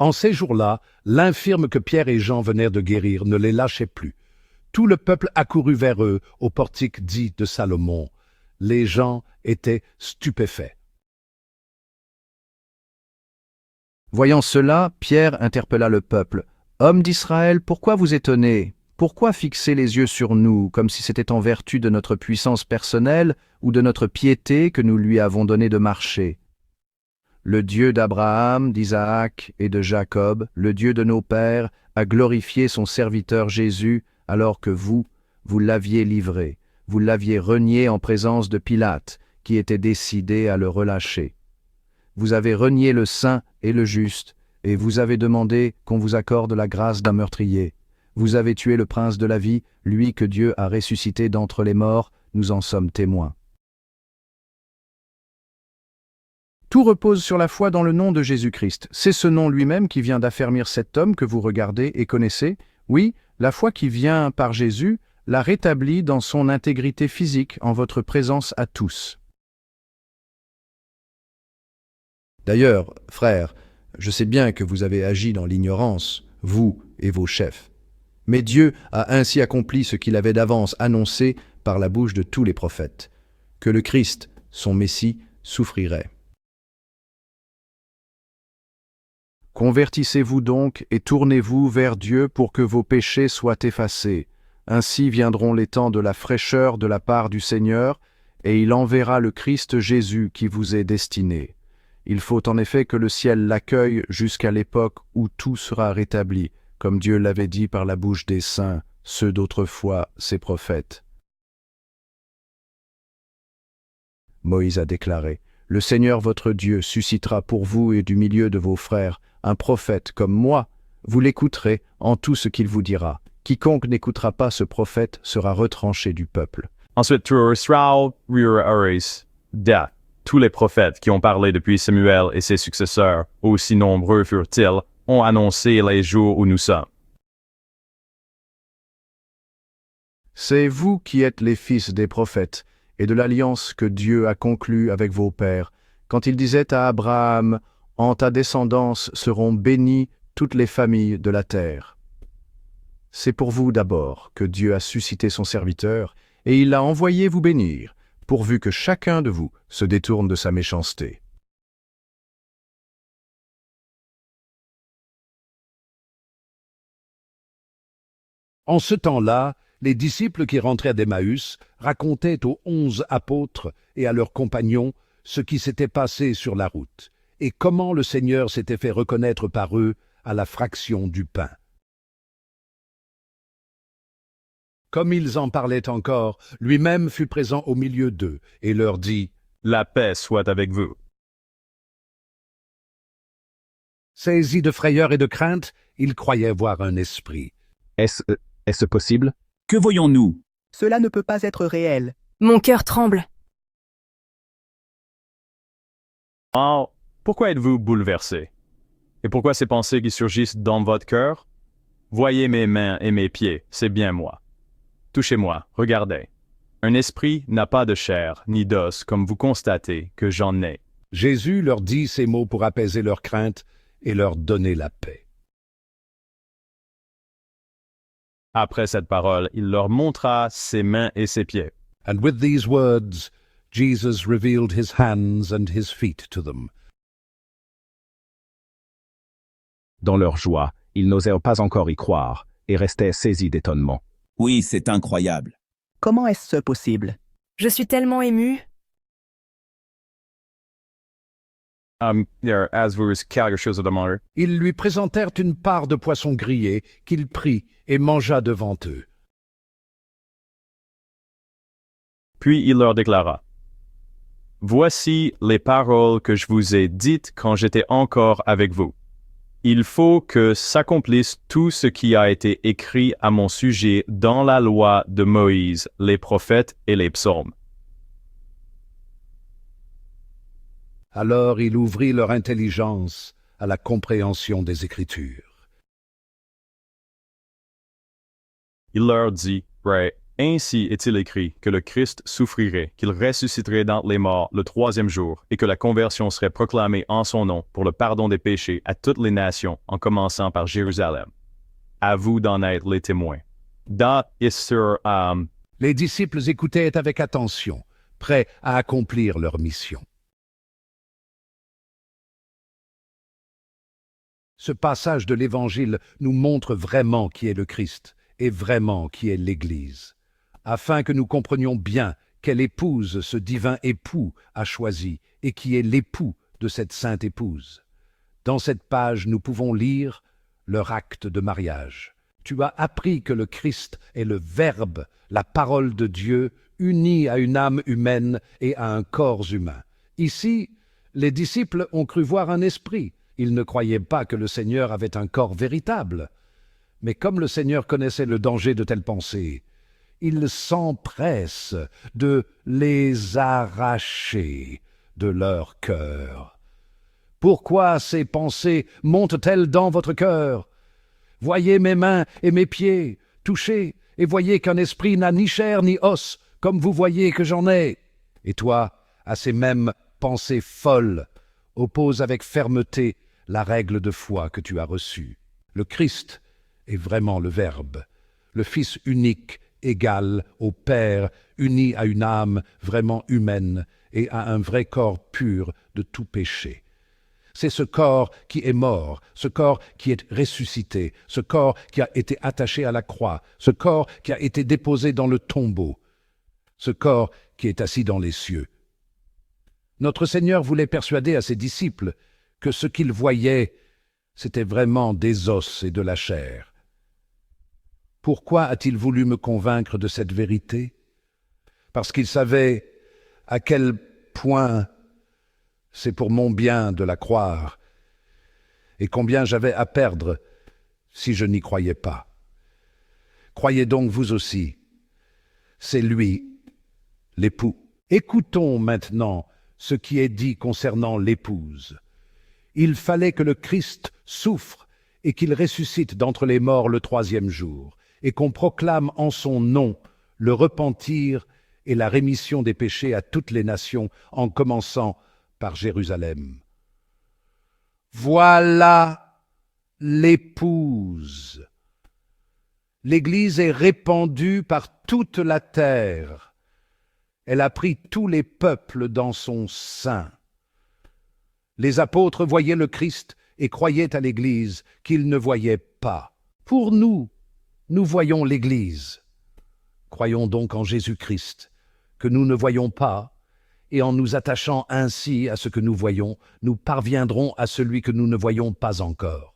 En ces jours-là, l'infirme que Pierre et Jean venèrent de guérir ne les lâchait plus. Tout le peuple accourut vers eux au portique dit de Salomon. Les gens étaient stupéfaits. Voyant cela, Pierre interpella le peuple. « Hommes d'Israël, pourquoi vous étonnez? Pourquoi fixer les yeux sur nous, comme si c'était en vertu de notre puissance personnelle ou de notre piété que nous lui avons donné de marcher? Le Dieu d'Abraham, d'Isaac et de Jacob, le Dieu de nos pères, a glorifié son serviteur Jésus, alors que vous l'aviez livré, vous l'aviez renié en présence de Pilate, qui était décidé à le relâcher. Vous avez renié le saint et le juste, et vous avez demandé qu'on vous accorde la grâce d'un meurtrier. Vous avez tué le prince de la vie, lui que Dieu a ressuscité d'entre les morts, nous en sommes témoins. Tout repose sur la foi dans le nom de Jésus-Christ. C'est ce nom lui-même qui vient d'affermir cet homme que vous regardez et connaissez. Oui, la foi qui vient par Jésus l'a rétabli dans son intégrité physique en votre présence à tous. D'ailleurs, frères, je sais bien que vous avez agi dans l'ignorance, vous et vos chefs. Mais Dieu a ainsi accompli ce qu'il avait d'avance annoncé par la bouche de tous les prophètes, que le Christ, son Messie, souffrirait. Convertissez-vous donc et tournez-vous vers Dieu pour que vos péchés soient effacés. Ainsi viendront les temps de la fraîcheur de la part du Seigneur, et il enverra le Christ Jésus qui vous est destiné. Il faut en effet que le ciel l'accueille jusqu'à l'époque où tout sera rétabli, comme Dieu l'avait dit par la bouche des saints, ceux d'autrefois, ses prophètes. Moïse a déclaré, « Le Seigneur votre Dieu suscitera pour vous et du milieu de vos frères un prophète comme moi. Vous l'écouterez en tout ce qu'il vous dira. Quiconque n'écoutera pas ce prophète sera retranché du peuple. » Ensuite, tu Israël, tous les prophètes qui ont parlé depuis Samuel et ses successeurs, aussi nombreux furent-ils, ont annoncé les jours où nous sommes. C'est vous qui êtes les fils des prophètes et de l'alliance que Dieu a conclue avec vos pères, quand il disait à Abraham, « En ta descendance seront bénies toutes les familles de la terre. » C'est pour vous d'abord que Dieu a suscité son serviteur, et il l'a envoyé vous bénir, pourvu que chacun de vous se détourne de sa méchanceté. En ce temps-là, les disciples qui rentraient d'Emmaüs racontaient aux 11 apôtres et à leurs compagnons ce qui s'était passé sur la route, et comment le Seigneur s'était fait reconnaître par eux à la fraction du pain. Comme ils en parlaient encore, lui-même fut présent au milieu d'eux et leur dit « La paix soit avec vous. » Saisis de frayeur et de crainte, ils croyaient voir un esprit. Est-ce possible? Que voyons-nous? Cela ne peut pas être réel. Mon cœur tremble. Oh, pourquoi êtes-vous bouleversés? Et pourquoi ces pensées qui surgissent dans votre cœur? Voyez mes mains et mes pieds, c'est bien moi. Touchez-moi, regardez. Un esprit n'a pas de chair ni d'os, comme vous constatez que j'en ai. Jésus leur dit ces mots pour apaiser leur crainte et leur donner la paix. Après cette parole, il leur montra ses mains et ses pieds. And with these words, Jesus revealed his hands and his feet to them. Dans leur joie, ils n'osèrent pas encore y croire et restaient saisis d'étonnement. Oui, c'est incroyable. Comment est-ce possible? Je suis tellement émue. Quelque chose de demandé. Ils lui présentèrent une part de poisson grillé qu'il prit et mangea devant eux. Puis il leur déclara, « Voici les paroles que je vous ai dites quand j'étais encore avec vous. Il faut que s'accomplisse tout ce qui a été écrit à mon sujet dans la loi de Moïse, les prophètes et les psaumes. » Alors il ouvrit leur intelligence à la compréhension des Écritures. Il leur dit, Ainsi est-il écrit que le Christ souffrirait, qu'il ressusciterait d'entre les morts le troisième jour, et que la conversion serait proclamée en son nom pour le pardon des péchés à toutes les nations, en commençant par Jérusalem. À vous d'en être les témoins. Da Isser, Les disciples écoutaient avec attention, prêts à accomplir leur mission. Ce passage de l'Évangile nous montre vraiment qui est le Christ et vraiment qui est l'Église, afin que nous comprenions bien quelle épouse ce divin époux a choisi et qui est l'époux de cette sainte épouse. Dans cette page, nous pouvons lire leur acte de mariage. Tu as appris que le Christ est le Verbe, la parole de Dieu, uni à une âme humaine et à un corps humain. Ici, les disciples ont cru voir un esprit. Ils ne croyaient pas que le Seigneur avait un corps véritable. Mais comme le Seigneur connaissait le danger de telles pensées, il s'empresse de les arracher de leur cœur. Pourquoi ces pensées montent-elles dans votre cœur? Voyez mes mains et mes pieds, touchez, et voyez qu'un esprit n'a ni chair ni os, comme vous voyez que j'en ai. Et toi, à ces mêmes pensées folles, oppose avec fermeté la règle de foi que tu as reçue. Le Christ est vraiment le Verbe, le Fils unique, égal au Père, uni à une âme vraiment humaine et à un vrai corps pur de tout péché. C'est ce corps qui est mort, ce corps qui est ressuscité, ce corps qui a été attaché à la croix, ce corps qui a été déposé dans le tombeau, ce corps qui est assis dans les cieux. Notre Seigneur voulait persuader à ses disciples que ce qu'ils voyaient, c'était vraiment des os et de la chair. Pourquoi a-t-il voulu me convaincre de cette vérité? Parce qu'il savait à quel point c'est pour mon bien de la croire, et combien j'avais à perdre si je n'y croyais pas. Croyez donc vous aussi, c'est lui, l'époux. Écoutons maintenant ce qui est dit concernant l'épouse. Il fallait que le Christ souffre et qu'il ressuscite d'entre les morts le troisième jour, et qu'on proclame en son nom le repentir et la rémission des péchés à toutes les nations, en commençant par Jérusalem. Voilà l'épouse. L'Église est répandue par toute la terre. Elle a pris tous les peuples dans son sein. Les apôtres voyaient le Christ et croyaient à l'Église qu'ils ne voyaient pas. Pour nous, nous voyons l'Église. Croyons donc en Jésus-Christ, que nous ne voyons pas, et en nous attachant ainsi à ce que nous voyons, nous parviendrons à celui que nous ne voyons pas encore.